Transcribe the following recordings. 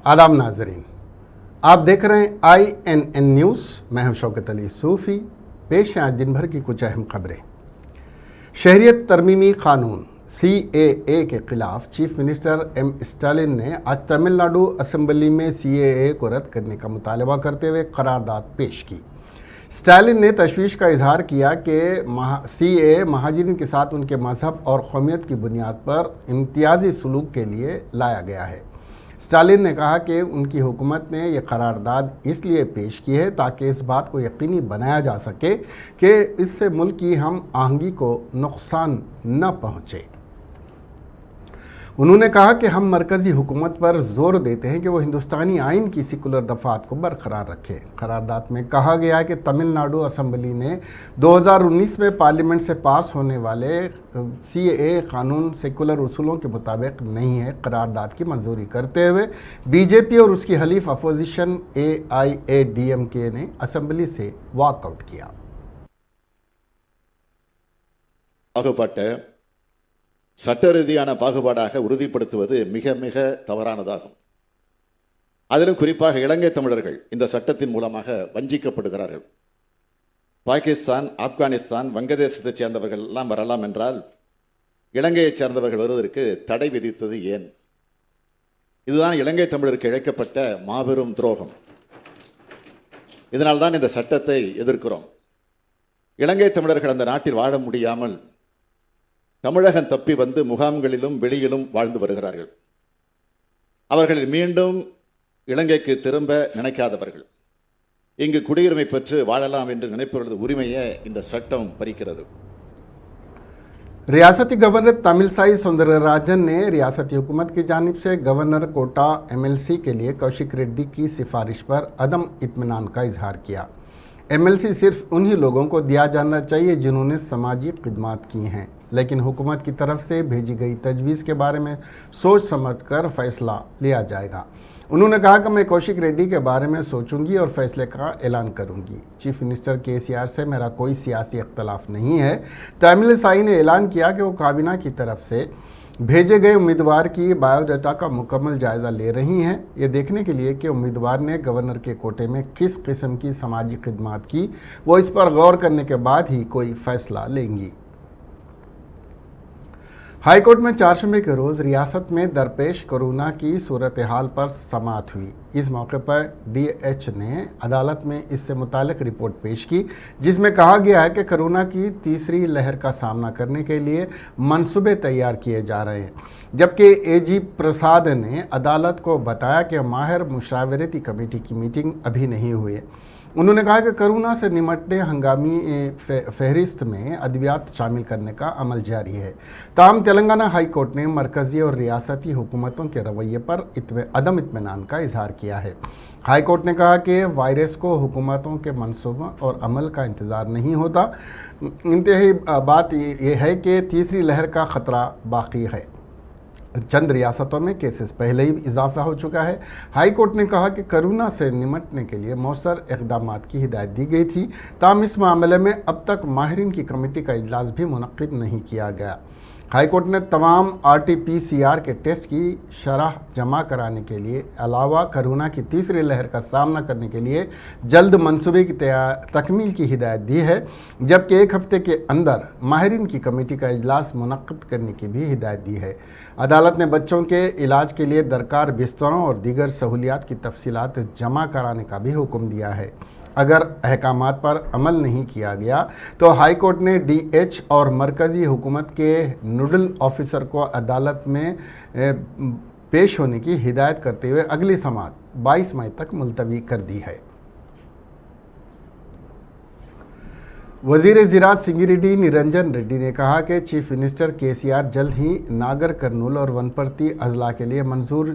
आदाब नाजरीन, आप देख रहे हैं INN न्यूज़। मैं हूं शौकत अली सूफ़ी। पेश हैं आज दिन भर की कुछ अहम खबरें। शहरियत तरमीमी कानून CAA के खिलाफ चीफ मिनिस्टर M स्टालिन ने आज तमिलनाडु असेंबली में CAA को रद्द करने का मुतालबा करते हुए करारदाद पेश की। स्टालिन ने तशवीश का इजहार किया कि CAA महाजिरीन के साथ उनके मजहब और कौमियत की बुनियाद पर इम्तियाजी सलूक के लिए लाया गया है। स्टालिन ने कहा कि उनकी हुकूमत ने यह करारदाद इसलिए पेश की है ताकि इस बात को यकीनी बनाया जा सके कि इससे मुल्क की हम आहंगी को नुकसान न पहुँचे। उन्होंने कहा कि हम मरकज़ी हुकूमत पर जोर देते हैं कि वो हिंदुस्तानी आइन की सेकुलर दफ़ात को बरकरार रखे। करारदाद में कहा गया है कि तमिलनाडु असेंबली ने 2019 में पार्लियामेंट से पास होने वाले CAA कानून सेकुलर उसूलों के मुताबिक नहीं है। करारदाद की मंजूरी करते हुए BJP और उसकी हलीफ अपोजिशन AIADMK ने असेंबली से वॉकआउट किया। சட்ட ரீதியான பாகுபாடாக உறுதிப்படுத்துவது மிக மிக தவறானதாகும். அதிலும் குறிப்பாக இலங்கை தமிழர்கள் இந்த சட்டத்தின் மூலமாக வஞ்சிக்கப்படுகிறார்கள். பாகிஸ்தான், ஆப்கானிஸ்தான், வங்கதேசத்தைச் சேர்ந்தவர்கள் எல்லாம் வரலாம் என்றால் இலங்கையைச் சேர்ந்தவர்கள் வருவதற்கு தடை விதித்தது ஏன்? இதுதான் இலங்கை தமிழருக்கு இழைக்கப்பட்ட மாபெரும் துரோகம். இதனால்தான் இந்த சட்டத்தை எதிர்க்கிறோம். இலங்கை தமிழர்கள் அந்த நாட்டில் வாழ முடியாமல் தமிழகம் தப்பி வந்து முகாம்களிலும் வெளியிலும் வாழ்ந்து வருகிறார்கள். அவர்கள் மீண்டும் இலங்கைக்கு திரும்ப நினைக்காதவர்கள். இங்கு குடியுரிமை பெற்று வாழலாம் என்று நினைப்பவர்களது உரிமையை இந்த சட்டம் பறிக்கிறது. रियासती गवर्नर तमिलसाई सौंदरराजन ने रियासती हुकूमत की जानिब से गवर्नर कोटा MLC के लिए कौशिक रेड्डी की सिफारिश पर अदम इत्मीनान का इजहार किया। MLC सिर्फ उन्हीं लोगों को दिया जाना चाहिए जिन्होंने समाजी खिदमत की हैं, लेकिन हुकूमत की तरफ से भेजी गई तजवीज़ के बारे में सोच समझ कर फैसला लिया जाएगा। उन्होंने कहा कि मैं कौशिक रेड्डी के बारे में सोचूंगी और फैसले का ऐलान करूंगी। चीफ मिनिस्टर KCR से मेरा कोई सियासी इख्तलाफ नहीं है। तमिलसाई ने ऐलान किया कि वो काबीना की तरफ से भेजे गए उम्मीदवार की बायोडाटा का मुकम्मल जायज़ा ले रही हैं, ये देखने के लिए कि उम्मीदवार ने गवर्नर के कोटे में किस किस्म की समाजी खिदमत की। वो इस पर गौर करने के बाद ही कोई फैसला लेंगी। हाई कोर्ट में चारशंबे के रोज़ रियासत में दरपेश कोरोना की सूरत हाल पर समाअत हुई। इस मौके पर DH ने अदालत में इससे मुतालिक रिपोर्ट पेश की, जिसमें कहा गया है कि कोरोना की तीसरी लहर का सामना करने के लिए मंसूबे तैयार किए जा रहे हैं। जबकि AG प्रसाद ने अदालत को बताया कि माहिर मुशावरती कमेटी की मीटिंग अभी नहीं हुई है। उन्होंने कहा कि कोरोना से निमटने हंगामी फहरिस्त में अद्वियात शामिल करने का अमल जारी है। ताहम तेलंगाना हाई कोर्ट ने मरकज़ी और रियासती हुकूमतों के रवैये पर अदम इत्मीनान का इजहार किया है। हाई कोर्ट ने कहा कि वायरस को हुकूमतों के मंसूबों और अमल का इंतज़ार नहीं होता। इंतहाई बात यह है कि तीसरी लहर का ख़तरा बाकी है। चंद रियासतों में केसेस पहले ही इजाफा हो चुका है। हाई कोर्ट ने कहा कि कोरोना से निमटने के लिए मौसर इक़दामात की हिदायत दी गई थी। ताहम इस मामले में अब तक माहिरीन की कमेटी का इजलास भी मुनक्किद नहीं किया गया। हाई कोर्ट ने तमाम RT-PCR के टेस्ट की शरह जमा कराने के लिए अलावा कोरोना की तीसरी लहर का सामना करने के लिए जल्द मंसूबे की तकमील की हिदायत दी है, जबकि एक हफ्ते के अंदर माहिरीन की कमेटी का इजलास मुनक्किद करने की भी हिदायत दी है। अदालत ने बच्चों के इलाज के लिए दरकार बिस्तरों और दीगर सहूलियात की तफसीलात जमा कराने का भी हुक्म दिया है। अगर अहकामात पर अमल नहीं किया गया तो हाई कोर्ट ने DH और मरकज़ी हुकूमत के नोडल ऑफिसर को अदालत में पेश होने की हिदायत करते हुए अगली समाअत 22 मई तक मुलतवी कर दी है। वज़ीर ज़राअत सिंगिरेड्डी निरंजन रेड्डी ने कहा कि चीफ मिनिस्टर KCR जल्द ही नागर कर्नूल और वनपर्ती अजला के लिए मंजूर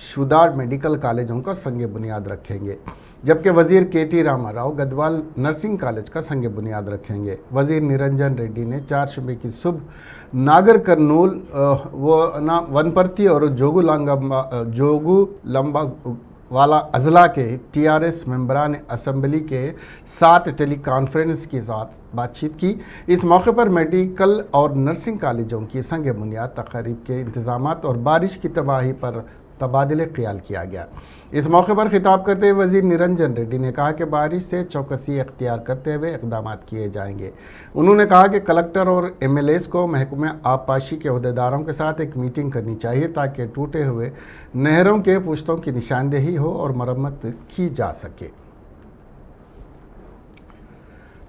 शुदा मेडिकल कॉलेजों का संग बुनियाद रखेंगे, जबकि वज़ीर KT Rama Rao Gadwal nursing college का संग बुनियाद रखेंगे। वज़ीर निरंजन रेड्डी ने चारशंबे की सुबह नागर कर्नूल वनपर्ती और जोगू लंबा वाला अजला के TRS मेंबरान असम्बली के साथ टेली कॉन्फ्रेंस के साथ बातचीत की। इस मौके पर मेडिकल और नर्सिंग कॉलेजों की संग बुनियाद तक़रीब के इंतज़ामात और बारिश की तबाही पर तबादले ख्याल किया गया। इस मौके पर खिताब करते हुए वजीर निरंजन रेड्डी ने कहा कि बारिश से चौकसी अख्तियार करते हुए इकदाम किए जाएंगे। उन्होंने कहा कि कलेक्टर और MLAs को महकमे आबपाशी के अहदेदारों के साथ एक मीटिंग करनी चाहिए ताकि टूटे हुए नहरों के पुश्तों की निशानदेही हो और मरम्मत की जा सके।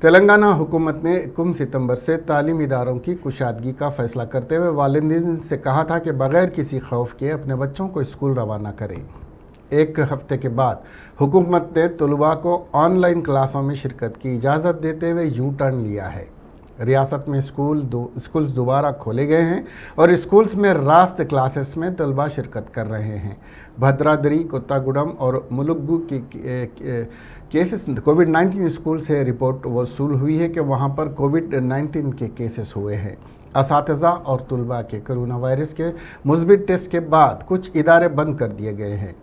तेलंगाना हुकूमत ने 1 सितंबर से तालीमी इदारों की कुशादगी का फैसला करते हुए वालिदैन से कहा था कि बगैर किसी खौफ के अपने बच्चों को स्कूल रवाना करें। एक हफ्ते के बाद हुकूमत ने तलबा को ऑनलाइन क्लासों में शिरकत की इजाज़त देते हुए यू टर्न लिया है। रियासत में स्कूल्स दोबारा खोले गए हैं और स्कूल्स में रास्त क्लासेस में तलबा शिरकत कर रहे हैं। भद्राद्री, कोत्तागुडम और मुलुगु के केसेस कोविड-19 स्कूल से रिपोर्ट वसूल हुई है कि वहां पर कोविड-19 के केसेस हुए हैं। असातिज़ा और तलबा के कोरोना वायरस के मुस्बित टेस्ट के बाद कुछ इदारे बंद कर दिए गए हैं।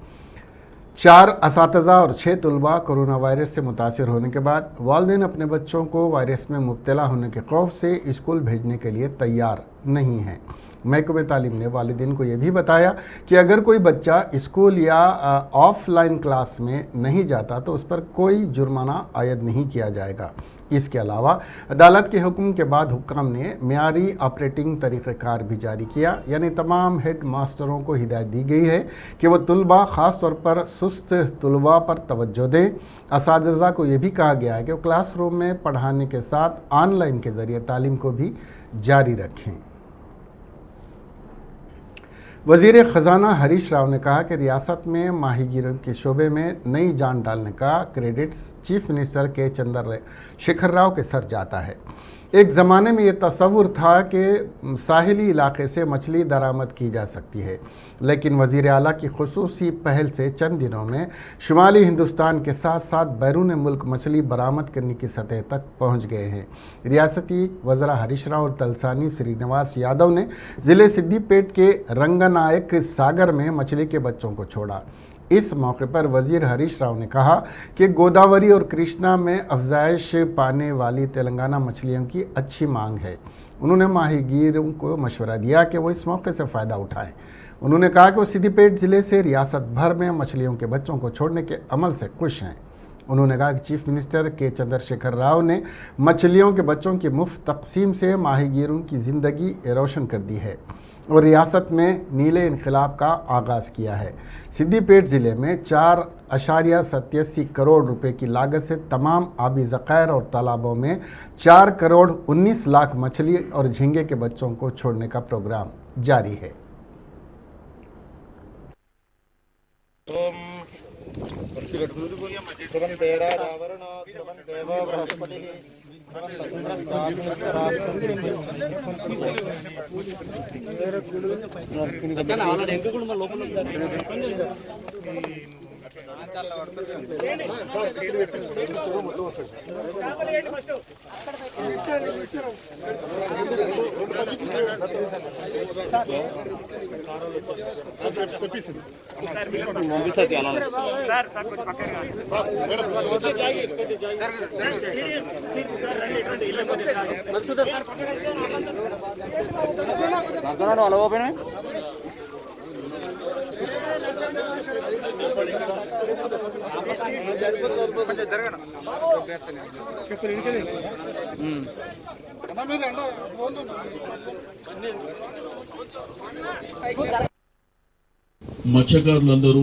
4 असातिज़ा और 6 तलबा कोरोना वायरस से मुतासिर होने के बाद वालिदैन अपने बच्चों को वायरस में मुब्तला होने के खौफ से स्कूल भेजने के लिए तैयार नहीं हैं। महकमे तालीम ने वालिदैन को यह भी बताया कि अगर कोई बच्चा स्कूल या ऑफलाइन क्लास में नहीं जाता तो उस पर कोई जुर्माना आयद नहीं किया जाएगा। इसके अलावा अदालत के हुक्म के बाद हुक्काम ने मियारी ऑपरेटिंग तरीक़ाकार भी जारी किया, यानी तमाम हेड मास्टरों को हिदायत दी गई है कि वह तलबा ख़ास तौर पर सुस्त तलबा पर तवज्जो दें। असातिज़ा को यह भी कहा गया है कि वो क्लासरूम में पढ़ाने के साथ ऑनलाइन के ज़रिए तालीम को भी जारी रखें। वज़ीर ख़जाना हरीश राव ने कहा कि रियासत में माहीगीरों के शोबे में नई जान डालने का क्रेडिट चीफ मिनिस्टर के चंद्रशेखर राव के सर जाता है। एक ज़माने में ये तस्वुर था कि साहिली इलाके से मछली दरामद की जा सकती है, लेकिन वज़ीर आला की खुसूसी पहल से चंद दिनों में शुमाली हिंदुस्तान के साथ साथ बैरून मुल्क मछली बरामद करने की सतह तक पहुंच गए हैं। रियासती वज़रा हरीश राव और तलसानी श्रीनिवास यादव ने ज़िले सिद्दीपेट के रंगनायक सागर में मछली के बच्चों को छोड़ा। इस मौके पर वज़ीर हरीश राव ने कहा कि गोदावरी और कृष्णा में अफजाइश पाने वाली तेलंगाना मछलियों की अच्छी मांग है। उन्होंने माहीगीरों को मशवरा दिया कि वो इस मौके से फ़ायदा उठाएं। उन्होंने कहा कि वो सिद्दीपेट ज़िले से रियासत भर में मछलियों के बच्चों को छोड़ने के अमल से खुश हैं। उन्होंने कहा कि चीफ मिनिस्टर के चंद्रशेखर राव ने मछलियों के बच्चों की मुफ्त तकसीम से माहीगीरों की ज़िंदगी रोशन कर दी है और रियासत में नीले इनकलाब का आगाज़ किया है। सिद्दीपेट ज़िले में 4.87 करोड़ रुपए की लागत से तमाम आबी ज़ख़ायर और तालाबों में 4 करोड़ 19 लाख मछली और झींगे के बच्चों को छोड़ने का प्रोग्राम जारी है। మత్స్యకారులందరూ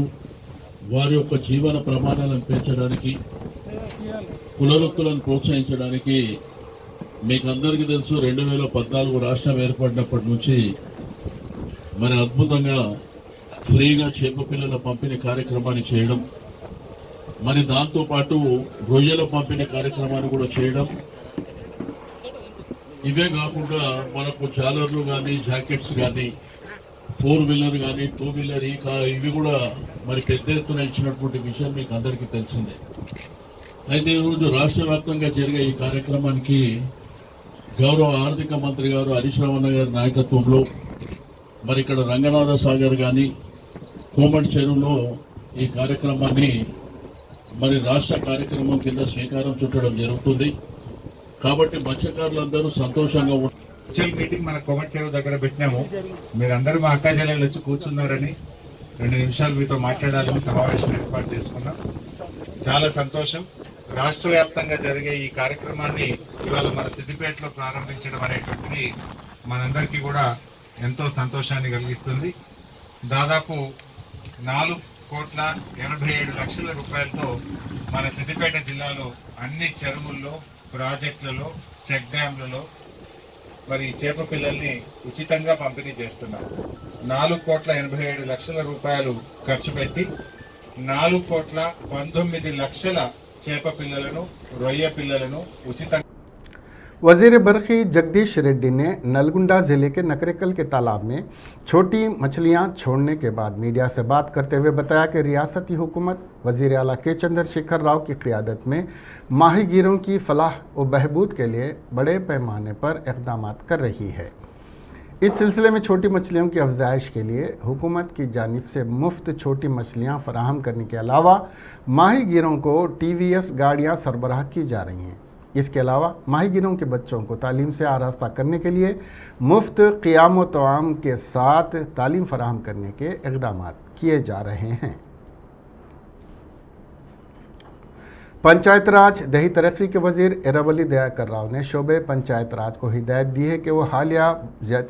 వారి యొక్క జీవన ప్రమాణాలను పెంచడానికి కులవృత్తులను ప్రోత్సహించడానికి మీకు అందరికీ తెలుసు 2014 రాష్ట్రం ఏర్పడినప్పటి నుంచి మరి అద్భుతంగా ఫ్రీగా చేప పిల్లల పంపిణీ కార్యక్రమాన్ని చేయడం, మరి దాంతోపాటు రొయ్యల పంపిణీ కార్యక్రమాన్ని కూడా చేయడం, ఇవే కాకుండా మనకు జాలర్లు కానీ జాకెట్స్ కానీ 4-వీలర్ కానీ 2-వీలర్ ఇవి కూడా మరి పెద్ద ఎత్తున ఇచ్చినటువంటి విషయం మీకు అందరికీ తెలిసిందే. అయితే ఈరోజు రాష్ట్ర వ్యాప్తంగా జరిగే ఈ కార్యక్రమానికి గౌరవ ఆర్థిక మంత్రి గారు హరీష్ రావు గారి నాయకత్వంలో మరి ఇక్కడ రంగనాథ సాగర్ కానీ కోమటి చెరువులో ఈ కార్యక్రమాన్ని మరి రాష్ట్ర కార్యక్రమం కింద శ్రీకారం చుట్టడం జరుగుతుంది. కాబట్టి మత్స్యకారులందరూ సంతోషంగా వర్చువల్ మీటింగ్ మన కోమటి చెరువు దగ్గర పెట్టినాము. మీరందరూ మా అక్క చెల్లెళ్ళు వచ్చి కూర్చున్నారని 2 నిమిషాలు మీతో మాట్లాడాలని సమావేశం ఏర్పాటు చేసుకున్నాం. చాలా సంతోషం. రాష్ట్ర వ్యాప్తంగా జరిగే ఈ కార్యక్రమాన్ని ఇవాళ మన సిద్దిపేటలో ప్రారంభించడం అనేటువంటిది మనందరికీ కూడా ఎంతో సంతోషాన్ని కలిగిస్తుంది. దాదాపు 4,87,00,000 రూపాయలతో మన సిద్దిపేట జిల్లాలో అన్ని చెరువుల్లో, ప్రాజెక్టులలో, చెక్ డ్యాంలలో మరి చేప పిల్లల్ని ఉచితంగా పంపిణీ చేస్తున్నాం. 4,87,00,000 రూపాయలు ఖర్చు పెట్టి 4,19,00,000 చేప పిల్లలను, రొయ్య పిల్లలను ఉచితంగా. वजीर बरखी जगदीश रेड्डी ने नलगुंडा जिले के नकरेकल के तालाब में छोटी मछलियां छोड़ने के बाद मीडिया से बात करते हुए बताया कि रियासती हुकूमत वजीर आला के चंद्रशेखर राव की क़ियादत में माहीगीरों की फलाह व बहबूद के लिए बड़े पैमाने पर इक़दाम कर रही है। इस सिलसिले में छोटी मछलियों की अफजाइश के लिए हुकूमत की जानिब से मुफ्त छोटी मछलियां फराहम करने के अलावा माहीगीरों को TVS गाड़ियां सरबराह की जा रही हैं। इसके अलावा माहीगीरों के बच्चों को तालीम से आरास्ता करने के लिए मुफ्त क़ियाम व तआम के साथ तालीम फराहम करने के इक़दाम किए जा रहे हैं। पंचायत राज दही तरक्की के वजीर इरावली दयाकर राव ने शोबे पंचायत राज को हिदायत दी है कि वो हालिया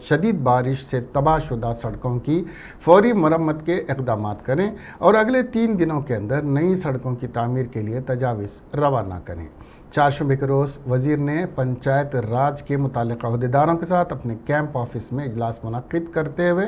शदीद बारिश से तबाहशुदा सड़कों की फौरी मरम्मत के इक़दाम करें और अगले 3 दिनों के अंदर नई सड़कों की तामीर के लिए तजावीज़ रवाना करें। 4 शुबे के रोज़ वज़ीर ने पंचायत राज के मुताल्लिक़ा अहदेदारों के साथ अपने कैंप ऑफिस में इजलास मुनक़्क़िद करते हुए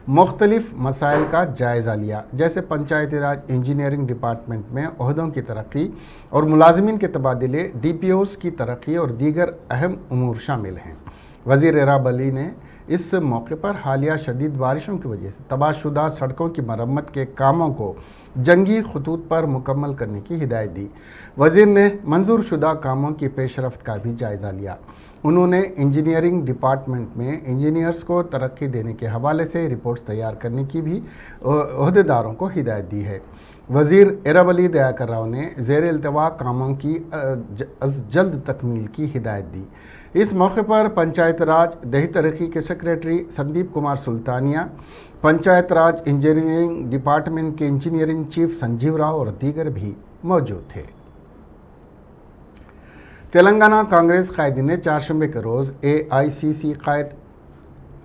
मुख्तलिफ मसाइल का जायज़ा लिया, जैसे पंचायती राज इंजीनियरिंग डिपार्टमेंट में ओहदों की तरक्की और मुलाजमीन के तबादले, DPOs की तरक्की और दीगर अहम उमूर शामिल हैं। वज़ीर इरावली ने इस मौके पर हालिया शदीद बारिशों की वजह से तबाहशुदा सड़कों की मरम्मत के कामों को जंगी खतूत पर मुकम्मल करने की हिदायत दी। वज़ीर ने मंजूर शुदा कामों की पेशरफ्त का भी जायज़ा लिया। उन्होंने इंजीनियरिंग डिपार्टमेंट में इंजीनियर्स को तरक्की देने के हवाले से रिपोर्ट्स तैयार करने की भी अहदेदारों को हिदायत दी है। वज़ीर इरावली दयाकर राव ने ज़ेर इल्तवा कामों की जल्द तकमील की हिदायत दी। इस मौके पर पंचायत राज दही तरक्की के सेक्रेटरी संदीप कुमार सुल्तानिया, पंचायत राज इंजीनियरिंग डिपार्टमेंट के इंजीनियरिंग चीफ संजीव राव और दीगर भी मौजूद थे। तेलंगाना कांग्रेस कायदीन ने 4 शुबे के रोज़ AICC कायद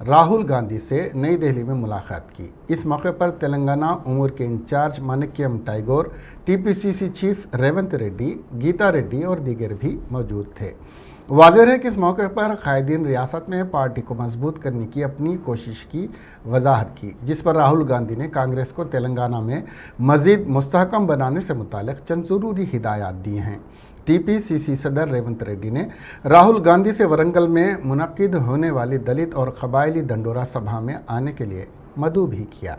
राहुल गांधी से नई दिल्ली में मुलाकात की। इस मौके पर तेलंगाना उमूर के incharge Manickam Tagore, TPCC chief Revanth Reddy, Geeta Reddy और दीगर भी मौजूद थे। वाज़ेह है कि इस मौके पर कायदीन रियासत में पार्टी को मजबूत करने की अपनी कोशिश की वजाहत की, जिस पर राहुल गांधी ने कांग्रेस को तेलंगाना में मज़ीद मुस्तहकम बनाने से मुतालिक चंद ज़रूरी हिदायत दी हैं। TPCC सदर रेवंत रेड्डी ने राहुल गांधी से वरंगल में मुनक्किद होने वाली दलित और कबायली दंडोरा सभा में आने के लिए मदऊ भी किया।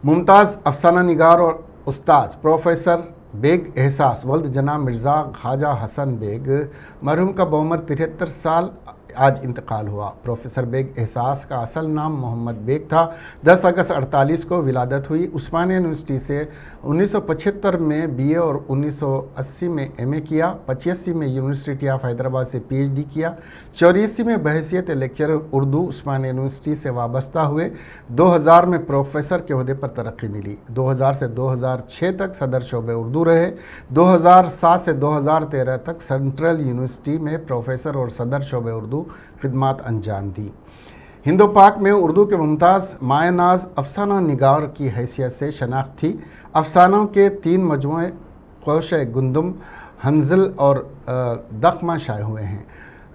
मुमताज़ अफसाना निगार और उस्ताद प्रोफेसर बेग एहसास वल्द जनाब मिर्ज़ा ख्वाजा हसन बेग मरहूम का बउमर 73 साल आज इंतकाल हुआ। प्रोफेसर बेग एहसास का असल नाम मोहम्मद बेग था। 10 अगस्त 48 को विलादत हुई। उस्मानिया यूनिवर्सिटी से 1975 में BA और 1980 में MA किया। 85 में यूनिवर्सिटी ऑफ हैदराबाद से PhD किया। 84 में बहैसियत लेक्चरर उर्दू उस्मानिया यूनिवर्सिटी से वाबस्ता हुए। 2000 में प्रोफेसर के ओहदे पर तरक्की मिली। 2000 से 2006 तक सदर शोबे उर्दू रहे। 2007 से 2013 तक सेंट्रल यूनिवर्सिटी में प्रोफेसर और सदर शोबे उर्दू खिदमात अंजाम दी। हिंदो पाक में उर्दू के मुमताज़ मायनाज अफसाना निगार की हैसियत से शनाख्त थी। अफसानों के 3 मजमूए क़ौश गुंदुम, हंजल और दख्मा शाये हुए हैं।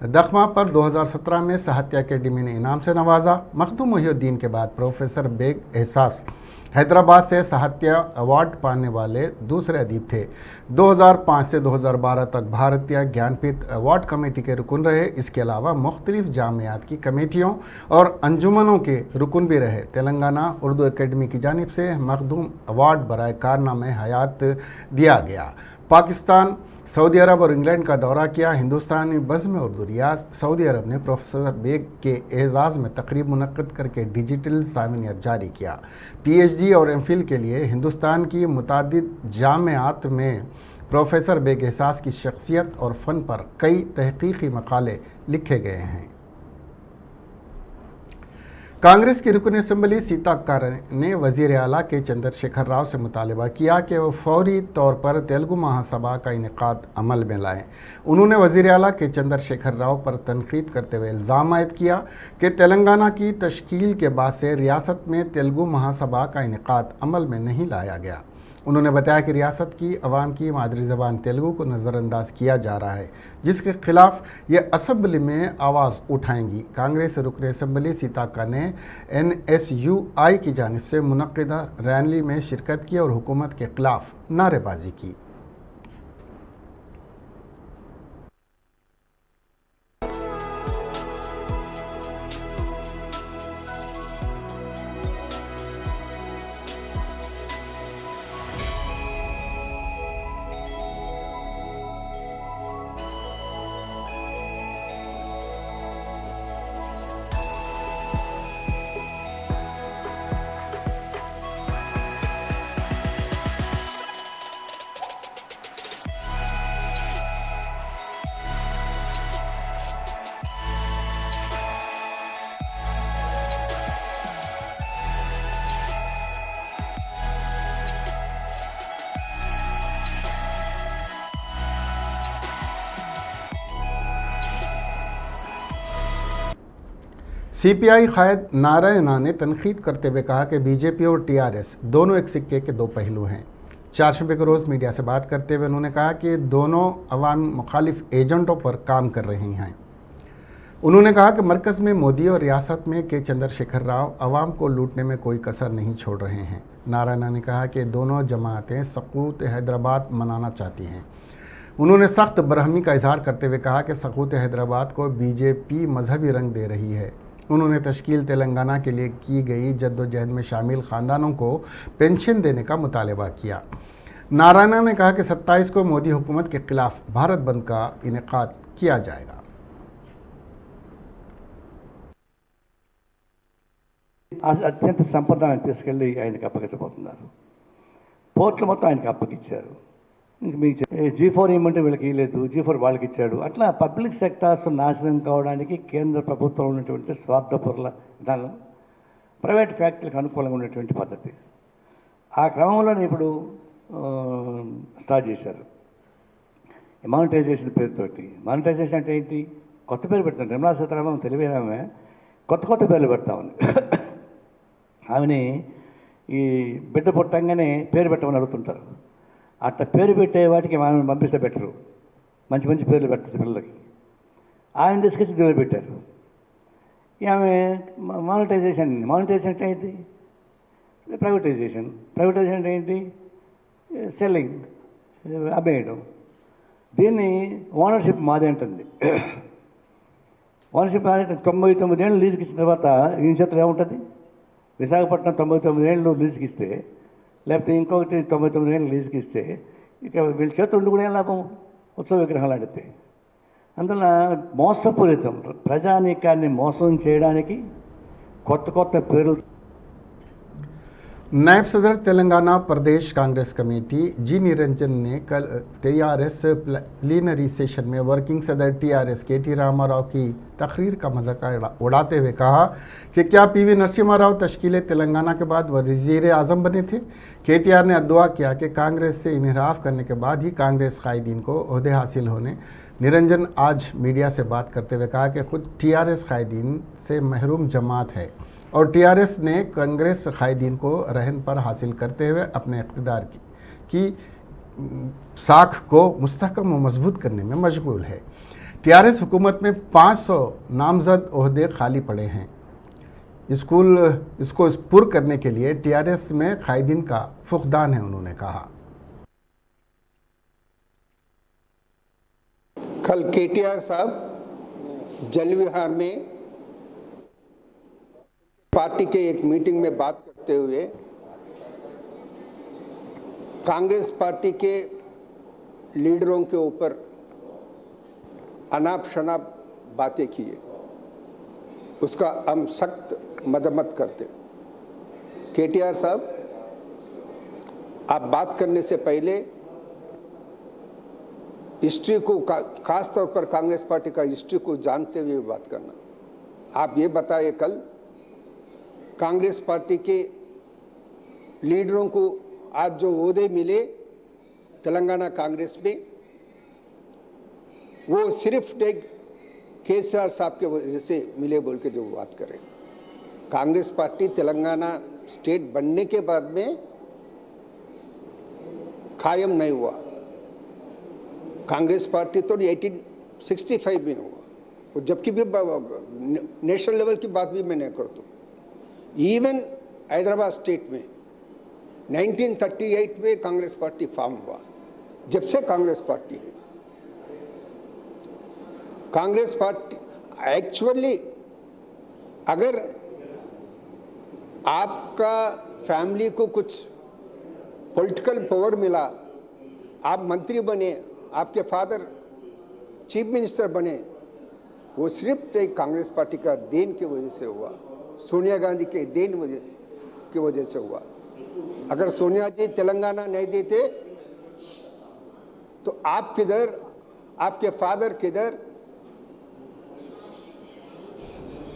दख्मा पर 2017 में साहित्य अकेडमी ने इनाम से नवाजा। मखदूम मोहिउद्दीन के बाद प्रोफेसर बेग एहसास हैदराबाद से साहित्य अवार्ड पाने वाले दूसरे अदीब थे। 2005 से 2012 तक भारतीय ज्ञानपीठ अवार्ड कमेटी के रुकन रहे। इसके अलावा मुख्तलिफ जामियात की कमेटियों और अंजुमनों के रुकन भी रहे। तेलंगाना उर्दू अकेडमी की जानिब से मखदूम अवार्ड बराए कारनामे हयात दिया गया। पाकिस्तान, सऊदी अरब और इंग्लैंड का दौरा किया। हिंदुस्तानी बज़्म उर्दू रियाज सऊदी अरब ने प्रोफेसर बेग के एजाज़ में तकरीब मुनक्किद करके डिजिटल सामिनियत जारी किया। PhD और MPhil के लिए हिंदुस्तान की मुतादिद जामियात में प्रोफेसर बेग एहसास की शख्सियत और फ़न पर कई तहक़ीक़ी मक़ाले लिखे गए हैं। कांग्रेस की रुकन असम्बली सीता अक्कार ने वजीर आला के चंद्रशेखर राव से मुतालबा किया कि वो फौरी तौर पर तेलुगु महासभा का इनेकाद अमल में लाएं। उन्होंने वजीर आला के चंद्रशेखर राव पर तनकीद करते हुए इल्ज़ाम आयद किया कि तेलंगाना की तश्कील के बाद से रियासत में तेलुगु महासभा का इनेकाद अमल में नहीं लाया गया। उन्होंने बताया कि रियासत की अवाम की मादरी ज़बान तेलुगु को नज़रअंदाज किया जा रहा है, जिसके खिलाफ ये असम्बली में आवाज़ उठाएंगी। कांग्रेस रुकन असम्बली सीताका ने NSUI की जानिब से मुनक्किदा रैली में शिरकत की और हुकूमत के खिलाफ नारेबाजी की। CPI कायद नारायणा ने तनकीद करते हुए कहा कि बीजेपी और TRS दोनों एक सिक्के के दो पहलू हैं। चारशंबे के रोज़ मीडिया से बात करते हुए उन्होंने कहा कि दोनों अवाम मुखालिफ एजेंटों पर काम कर रही हैं। उन्होंने कहा कि मरकज़ में मोदी और रियासत में के चंद्रशेखर राव अवाम को लूटने में कोई कसर नहीं छोड़ रहे हैं। नारायणा ने कहा कि दोनों जमातें सकूत हैदराबाद मनाना चाहती हैं। उन्होंने सख्त बरहमी का इजहार करते हुए कहा कि सकूत हैदराबाद को बीजेपी मजहबी रंग दे रही है। उन्होंने तश्कील तेलंगाना के लिए की गई जद्दोजहद में शामिल ख़ानदानों को पेंशन देने का मुतालबा किया। नारायणा ने कहा कि 27 को मोदी हुकूमत के खिलाफ भारत बंद का इनेकाद किया जाएगा। అత్యంత సంపదను తీసుకెళ్ళి ఆయనకి అప్పగించబోతున్నారు. పోర్ట్లు మొత్తం ఆయనకి అప్పగించారు. మీకు G4 ఇమ్మంటే వీళ్ళకి ఇవ్వలేదు, G4 వాళ్ళకి ఇచ్చాడు. అట్లా పబ్లిక్ సెక్టార్స్ నాశనం కావడానికి కేంద్ర ప్రభుత్వం ఉన్నటువంటి స్వార్థపరుల విధానం ప్రైవేట్ ఫ్యాక్టరీలకు అనుకూలంగా ఉన్నటువంటి పద్ధతి. ఆ క్రమంలోనే ఇప్పుడు స్టార్ట్ చేశారు మానిటైజేషన్ పేరుతోటి. మానిటైజేషన్ అంటే ఏంటి? కొత్త పేరు పెడతాను. నిర్మలా సీతారామన్ తెలివైన కొత్త పేర్లు పెడతామని ఆమెని ఈ బిడ్డ పుట్టంగానే పేరు పెట్టమని అడుగుతుంటారు. అట్లా పేరు పెట్టే వాటికి ఆమెను పంపిస్తే బెటరు. మంచి మంచి పేర్లు పెట్టచ్చు పిల్లలకి. ఆయన తీసుకొచ్చి దేవుడు పెట్టారు. ఆమె మానిటైజేషన్ అంటే ఏంటి? ప్రైవేటైజేషన్ అంటే ఏంటి? సెల్లింగ్, అమ్మేయడం. దీన్ని ఓనర్షిప్ మాదే అంటుంది. ఓనర్షిప్ 99 ఏళ్ళు లీజుకి ఇచ్చిన తర్వాత ఈ చేతులు ఏముంటుంది? విశాఖపట్నం 99 ఏళ్ళు లీజుకి ఇస్తే, లేకపోతే ఇంకొకటి 99 ఏళ్ళు లీజుకి ఇస్తే ఇక వీళ్ళ చేతులు ఉండి కూడా ఏం లాభం? ఉత్సవ విగ్రహాలు ఆడితే. అందువల్ల మోసపూరితం, ప్రజానీకాన్ని మోసం చేయడానికి కొత్త పేర్లు. नायब सदर तेलंगाना प्रदेश कांग्रेस कमेटी जी निरंजन ने कल TRS प्लीनरी सेशन में वर्किंग सदर TRS KT रामाराव की तकरीर का मजाक उड़ाते हुए कहा कि क्या PV नरसिम्हा राव तश्कील तेलंगाना के बाद वज़ीर आज़म बने थे। KTR ने अदुआ किया कि कांग्रेस से इन्हिराफ करने के बाद ही कांग्रेस कायदीन को ओहदे हासिल होने। निरंजन आज मीडिया से बात करते हुए कहा कि खुद TRS कायदीन से महरूम जमात है और TRS ने कांग्रेस कायदीन को रहन पर हासिल करते हुए अपने इक़्तिदार की साख को मुस्तहकम व मजबूत करने में मशगूल है। TRS हुकूमत में 500 नामजद ओहदे खाली पड़े हैं। इसको पुर करने के लिए TRS में कायदीन का फुक़दान है, उन्होंने कहा। कल KTR साहब जल विहार में पार्टी के एक मीटिंग में बात करते हुए कांग्रेस पार्टी के लीडरों के ऊपर अनाप शनाप बातें की है, उसका हम सख्त मजम्मत करते। KTR साहब, आप बात करने से पहले हिस्ट्री को, खास तौर पर कांग्रेस पार्टी का हिस्ट्री को जानते हुए बात करना। आप ये बताइए कल कांग्रेस पार्टी के लीडरों को आज जो ओहदे मिले तेलंगाना कांग्रेस में, वो सिर्फ एक केसीआर साहब के वजह से मिले बोल के जो बात कर रहे हैं। कांग्रेस पार्टी तेलंगाना स्टेट बनने के बाद में कायम नहीं हुआ। कांग्रेस पार्टी तो 1865 में हुआ, और जबकि भी नेशनल लेवल की बात भी मैं नहीं करता। इवन हैदराबाद स्टेट में 1938 में कांग्रेस पार्टी फॉर्म हुआ। जब से कांग्रेस पार्टी है, कांग्रेस पार्टी एक्चुअली, अगर आपका फैमिली को कुछ पॉलिटिकल पावर मिला, आप मंत्री बने, आपके फादर चीफ मिनिस्टर बने, वो सिर्फ एक कांग्रेस पार्टी का देन की वजह से हुआ, सोनिया गांधी के देन की वजह से हुआ। अगर सोनिया जी तेलंगाना नहीं देते तो आप किधर, आपके फादर किधर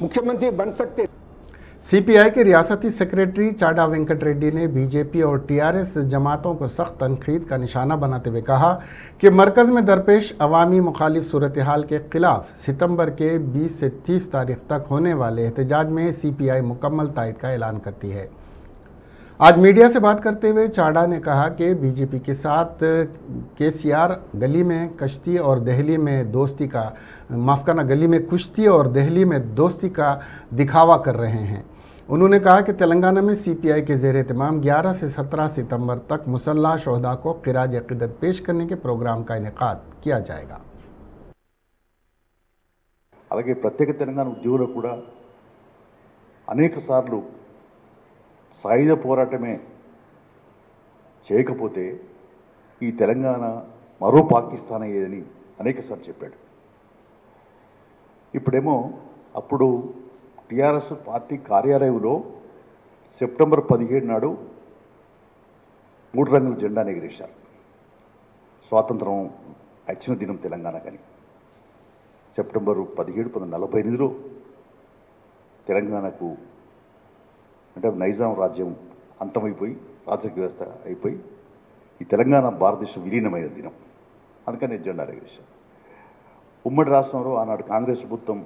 मुख्यमंत्री बन सकते। सीपीआई के रियासती सेक्रेटरी चाडा वेंकट रेड्डी ने बीजेपी और टीआरएस जमातों को सख्त तनकीद का निशाना बनाते हुए कहा कि मरकज़ में दरपेश अवामी मुखालिफ सूरत हाल के खिलाफ सितंबर के 20 से 30 तारीख तक होने वाले एहतजाज में सीपीआई मुकम्मल तायद का ऐलान करती है। आज मीडिया से बात करते हुए चाडा ने कहा कि बीजेपी के साथ केसीआर गली में कश्ती और दहली में दोस्ती का गली में कुश्ती और दहली में दोस्ती का दिखावा कर रहे हैं। उन्होंने कहा कि तेलंगाना में सीपीआई के ज़ेर एहतमाम 11 से 17 सितंबर तक मुसल्लह शोहदा को ख़िराज अक़ीदत पेश करने के प्रोग्राम का इनेकाद किया जाएगा। అలాగే ప్రత్యేక తెలంగాణ ఉద్యోగులు కూడా అనేక సార్లు సాయుధ పోరాటమే చేయకపోతే ఈ తెలంగాణ మరో పాకిస్తాన్ అయ్యేదని అనేకసార్లు చెప్పాడు. ఇప్పుడేమో అప్పుడు టీఆర్ఎస్ పార్టీ కార్యాలయంలో సెప్టెంబర్ 17 నాడు 3 రంగుల జెండాను ఎగిరేశారు. స్వాతంత్రం వచ్చిన దినం తెలంగాణకని. సెప్టెంబర్ 17, 1948లో తెలంగాణకు అంటే నైజాం రాజ్యం అంతమైపోయి రాజకీయ వ్యవస్థ అయిపోయి ఈ తెలంగాణ భారతదేశం విలీనమైన దినం. అందుకని జెండాలు ఎగిరేశారు. ఉమ్మడి రాష్ట్రంలో ఆనాడు కాంగ్రెస్ ప్రభుత్వం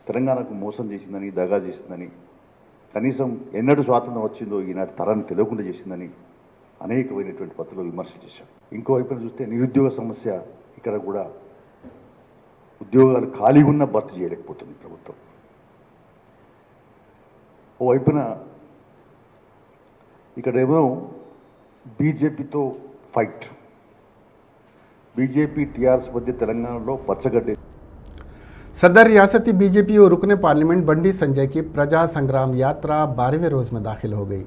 తెలంగాణకు మోసం చేసిందని, దగా చేసిందని, కనీసం ఎన్నడూ స్వాతంత్రం వచ్చిందో ఈనాటి తరాన్ని తెలియకుండా చేసిందని అనేకమైనటువంటి పద్ధతులు విమర్శ చేశారు. ఇంకోవైపున చూస్తే నిరుద్యోగ సమస్య ఇక్కడ కూడా ఉద్యోగాలు ఖాళీగా ఉన్న భర్తీ చేయలేకపోతుంది ప్రభుత్వం. ఓవైపున ఇక్కడేమో బీజేపీతో ఫైట్, బీజేపీ టీఆర్ఎస్ మధ్య తెలంగాణలో పచ్చగడ్డే. सदर रियासती बीजेपी और रुकने पार्लियामेंट बंडी संजय की प्रजा संग्राम यात्रा 12वें रोज़ में दाखिल हो गई।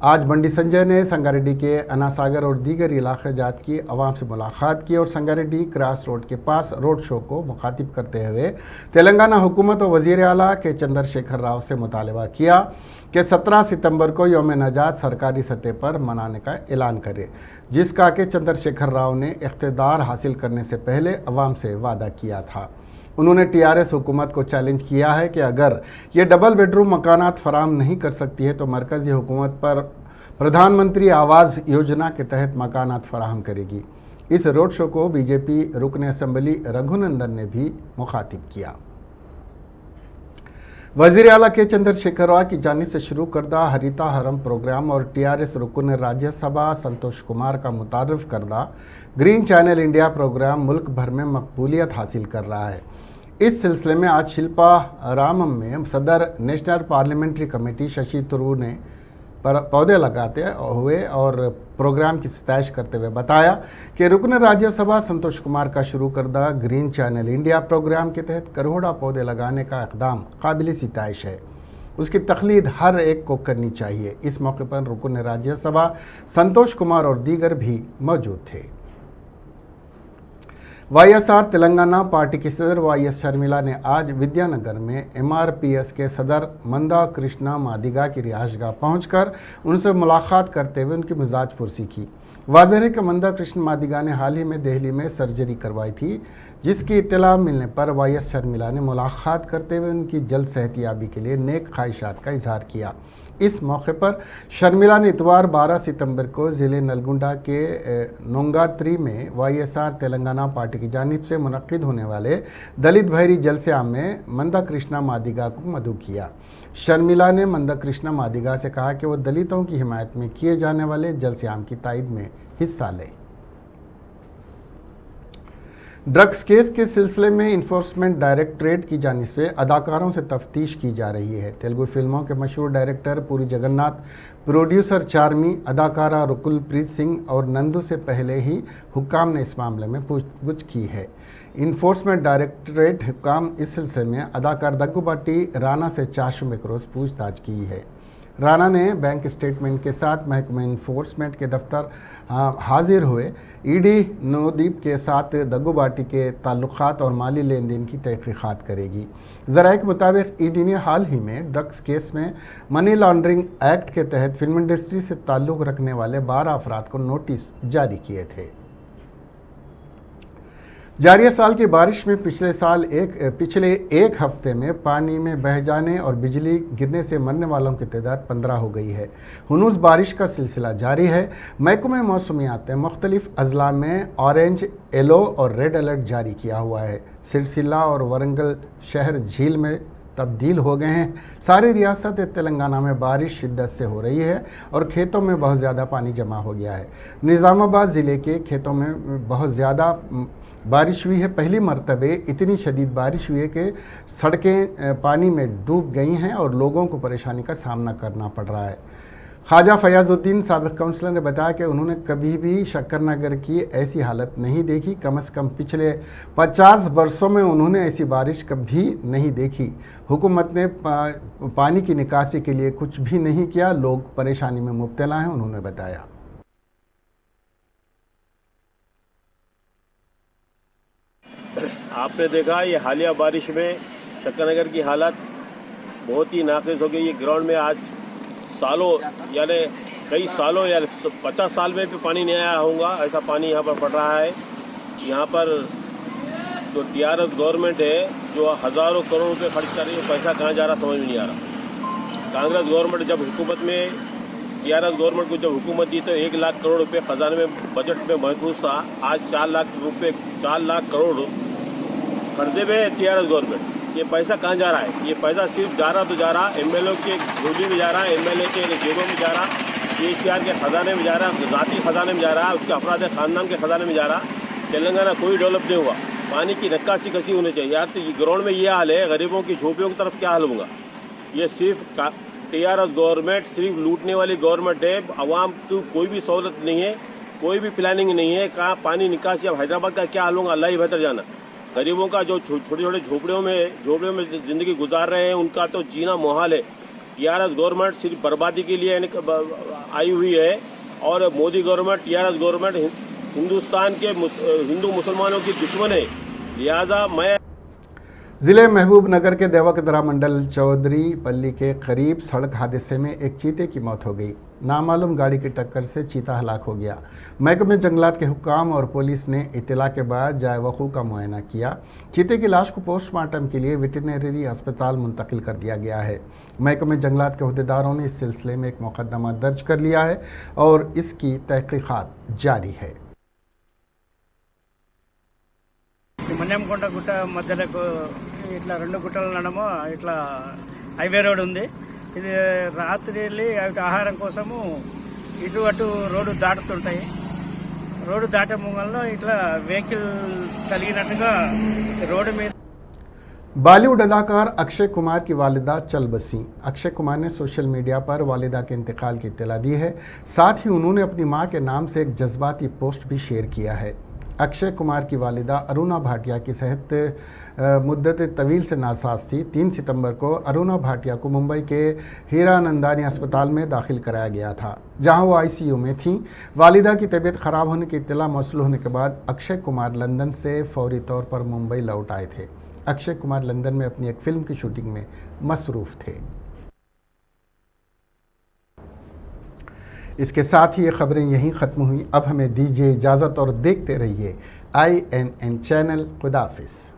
आज बंडी संजय ने संगारेड्डी के अनासागर और दीगर इलाके जात की आवाम से मुलाकात की और संगारेड्डी क्रॉस रोड के पास रोड शो को मुखातिब करते हुए तेलंगाना हुकूमत और वज़ीर आला के चंद्रशेखर राव से मुतालबा किया कि 17 सितंबर को यौम नजात सरकारी सतह पर मनाने का ऐलान करे, जिसका कि चंद्रशेखर राव ने इख्तिदार हासिल करने से पहले अवाम से वादा किया था। उन्होंने टीआरएस हुकूमत को चैलेंज किया है कि अगर ये डबल बेडरूम मकानात फराम नहीं कर सकती है तो मरकज़ी हुकूमत पर प्रधानमंत्री आवास योजना के तहत मकानात फराहम करेगी। इस रोड शो को बीजेपी रुकन असम्बली रघुनंदन ने भी मुखातिब किया। वज़ीर आला के चंद्रशेखर राव की जानिब से शुरू करदा हरिता हरम प्रोग्राम और टीआरएस रुकन राज्यसभा संतोष कुमार का मुतारफ़ करदा ग्रीन चैनल इंडिया प्रोग्राम मुल्क भर में मकबूलियत हासिल कर रहा है। इस सिलसिले में आज शिल्पा रामम में सदर national parliamentary committee Shashi Tharoor ने पौधे लगाते हुए और प्रोग्राम की सताइश करते हुए बताया कि रुकन राज्यसभा संतोष कुमार का शुरू करदा ग्रीन चैनल इंडिया प्रोग्राम के तहत करोड़ों पौधे लगाने का इक़दाम काबिल सिताइश है। उसकी तखलीद हर एक को करनी चाहिए। इस मौके पर रुकन राज्यसभा संतोष कुमार और दीगर भी मौजूद थे। वाईएसआर तेलंगाना पार्टी की सदर वाईएस शर्मिला ने आज विद्यानगर में एमआरपीएस के सदर मंदा कृष्णा मादिगा की रिहाइशगाह पहुंचकर उनसे मुलाकात करते हुए उनकी मिजाज पुरसी की। वाज़ेह है कि मंदा कृष्ण मादिगा ने हाल ही में दिल्ली में सर्जरी करवाई थी, जिसकी इत्तला मिलने पर वाईएस शर्मिला ने मुलाकात करते हुए उनकी जल्द सेहतियाबी के लिए नेक ख्वाहिशात का इजहार किया। इस मौके पर शर्मिला ने इतवार 12 सितंबर को ज़िले नलगुंडा के नोंगात्री में वाईएसआर तेलंगाना पार्टी की जानिब से मुनक्किद होने वाले दलित भैरी जलसे-आम में मंदा कृष्णा मादिगा को मदऊ किया। शर्मिला ने मंदा कृष्णा मादिगा से कहा कि वो दलितों की हिमायत में किए जाने वाले जलसे-आम की तायद में हिस्सा लें। ड्रग्स केस के सिलसिले में इन्फोर्समेंट डायरेक्टरेट की जानिब से अदाकारों से तफ्तीश की जा रही है। तेलुगु फिल्मों के मशहूर डायरेक्टर पुरी जगन्नाथ, प्रोड्यूसर चार्मी, अदाकारा रुकुलप्रीत सिंह और नंदू से पहले ही हुक्काम ने इस मामले में पूछताछ की है। इन्फोर्समेंट डायरेक्टरेट हुक्काम इस सिलसिले में अदाकार दग्गुबाटी राणा से 400 रोज़ पूछताछ की है। राणा ने बैंक स्टेटमेंट के साथ महकमा इन्फोर्समेंट के दफ्तर हाजिर हुए। ईडी नोदीप के साथ दग्गुबाटी के ताल्लुकात और माली लेन देन की तहकीकात करेगी। ज़राए के मुताबिक ईडी ने हाल ही में ड्रग्स केस में मनी लॉन्ड्रिंग एक्ट के तहत फिल्म इंडस्ट्री से ताल्लुक़ रखने वाले 12 अफराद को नोटिस जारी किए थे। जारिया साल की बारिश में पिछले एक हफ्ते में पानी में बह जाने और बिजली गिरने से मरने वालों की तादाद 15 हो गई है। हुनूस बारिश का सिलसिला जारी है। महकमे मौसमियात ने मुख्तलिफ अजला में ऑरेंज, येलो और रेड अलर्ट जारी किया हुआ है। सिरसिला और वरंगल शहर झील में तब्दील हो गए हैं। सारी रियासत तेलंगाना में बारिश शिद्दत से हो रही है और खेतों में बहुत ज़्यादा पानी जमा हो गया है। निज़ामाबाद ज़िले के खेतों में बहुत ज़्यादा बारिश हुई है। पहली मरतबे इतनी शदीद बारिश हुई है कि सड़कें पानी में डूब गई हैं और लोगों को परेशानी का सामना करना पड़ रहा है। ख्वाजा फयाजुद्दीन साबिक काउंसलर ने बताया कि उन्होंने कभी भी शक्करनगर की ऐसी हालत नहीं देखी। कम से कम पिछले 50 वर्षों में उन्होंने ऐसी बारिश कभी नहीं देखी। हुकूमत ने पानी की निकासी के लिए कुछ भी नहीं किया। लोग परेशानी में मुब्तला हैं, उन्होंने बताया। आपने देखा ये हालिया बारिश में शक्करनगर की हालत बहुत ही नाक़िस हो गई। ये ग्राउंड में आज सालों यानी कई सालों या 50 साल में भी पानी नहीं आया होगा, ऐसा पानी यहाँ पर पड़ रहा है। यहाँ पर जो टीआरएस गवर्नमेंट है जो हज़ारों करोड़ रुपए खर्च कर रही है, पैसा कहाँ जा रहा समझ में नहीं आ रहा। कांग्रेस गवर्नमेंट जब हुकूमत में टीआरएस गवर्नमेंट को जब हुकूमत दी तो 1 लाख करोड़ रुपए खजाने में बजट में महफूज था। आज 4 लाख करोड़ कर्जे में टीआरएस गवर्नमेंट। ये पैसा कहाँ जा रहा है? ये पैसा सिर्फ जा रहा एमएलए के झोली में जा रहा है, एमएलए के जेबों में जा रहा, केसीआर के खजाने में जा रहा, ज़ाती खजाने में जा रहा, उसके अफराद खानदान के खजाने में जा रहा। तेलंगाना कोई डेवलप नहीं हुआ। पानी की नक्काशी कसी होनी चाहिए यार। तो ग्राउंड में ये हाल है, गरीबों की झोपड़ियों की तरफ क्या हाल होगा? ये सिर्फ टीआरएस गवर्नमेंट सिर्फ लूटने वाली गवर्नमेंट है। अवाम को कोई भी सहूलत नहीं है, कोई भी प्लानिंग नहीं है। कहाँ पानी निकासी? अब हैदराबाद का क्या हाल होगा अल्लाह ही बेहतर जाना। गरीबों का जो छोटे छोटे झोपड़ियों में जिंदगी गुजार रहे हैं उनका तो जीना मुहाल है। टीआरएस गवर्नमेंट सिर्फ बर्बादी के लिए आई हुई है और Modi government TRS government Hindustan के हिंदू मुसलमानों की दुश्मन है। लिहाजा मैं ज़िले महबूब नगर के देवकदरा मंडल चौधरी पल्ली के करीब सड़क हादसे में एक चीते की मौत हो गई। नामालूम गाड़ी की टक्कर से चीता हलाक हो गया। महकमे जंगलात के हुक्काम और पुलिस ने इत्तला के बाद जाए वक़ू का मुआयना किया। चीते की लाश को पोस्टमार्टम के लिए वेटरनरी अस्पताल मुंतकिल कर दिया गया है। महकमे जंगलात के अहदेदारों ने इस सिलसिले में एक मुकदमा दर्ज कर लिया है और इसकी तहकीकात जारी है। మన్యంకొండ గుట్ట మధ్యలకు ఇట్లా 2 గుట్టల నడమ ఇట్లా హైవే రోడ్ ఉంది. ఇది రాత్రి వెళ్ళి ఆహారం కోసము ఇటు అటు రోడ్డు దాటుతుంటాయి. రోడ్డు దాటే ముంగల్లో ఇట్లా వెహికల్ కలిగినట్టుగా రోడ్డు మీద बॉलीवुड अदाकार अक्षय कुमार की वालिदा चल बसी। अक्षय कुमार ने सोशल मीडिया पर वालिदा के इंतकाल की इत्तला दी है। साथ ही उन्होंने अपनी मां के नाम से एक जज्बाती पोस्ट भी शेयर किया है। अक्षय कुमार की वालिदा अरुणा भाटिया की सेहत मुद्दत तवील से नासाज थी। 3 सितंबर को अरुणा भाटिया को मुंबई के हीरानंदानी अस्पताल में दाखिल कराया गया था, जहां वो आईसीयू में थीं। वालिदा की तबीयत ख़राब होने की इत्तला मौसूल होने के बाद अक्षय कुमार लंदन से फौरी तौर पर मुंबई लौट आए थे। अक्षय कुमार लंदन में अपनी एक फिल्म की शूटिंग में मसरूफ़ थे। اس کے ساتھ ہی یہ خبریں یہیں ختم ہوئیں. اب ہمیں دیجیے اجازت اور دیکھتے رہیے INN چینل. خدا حافظ.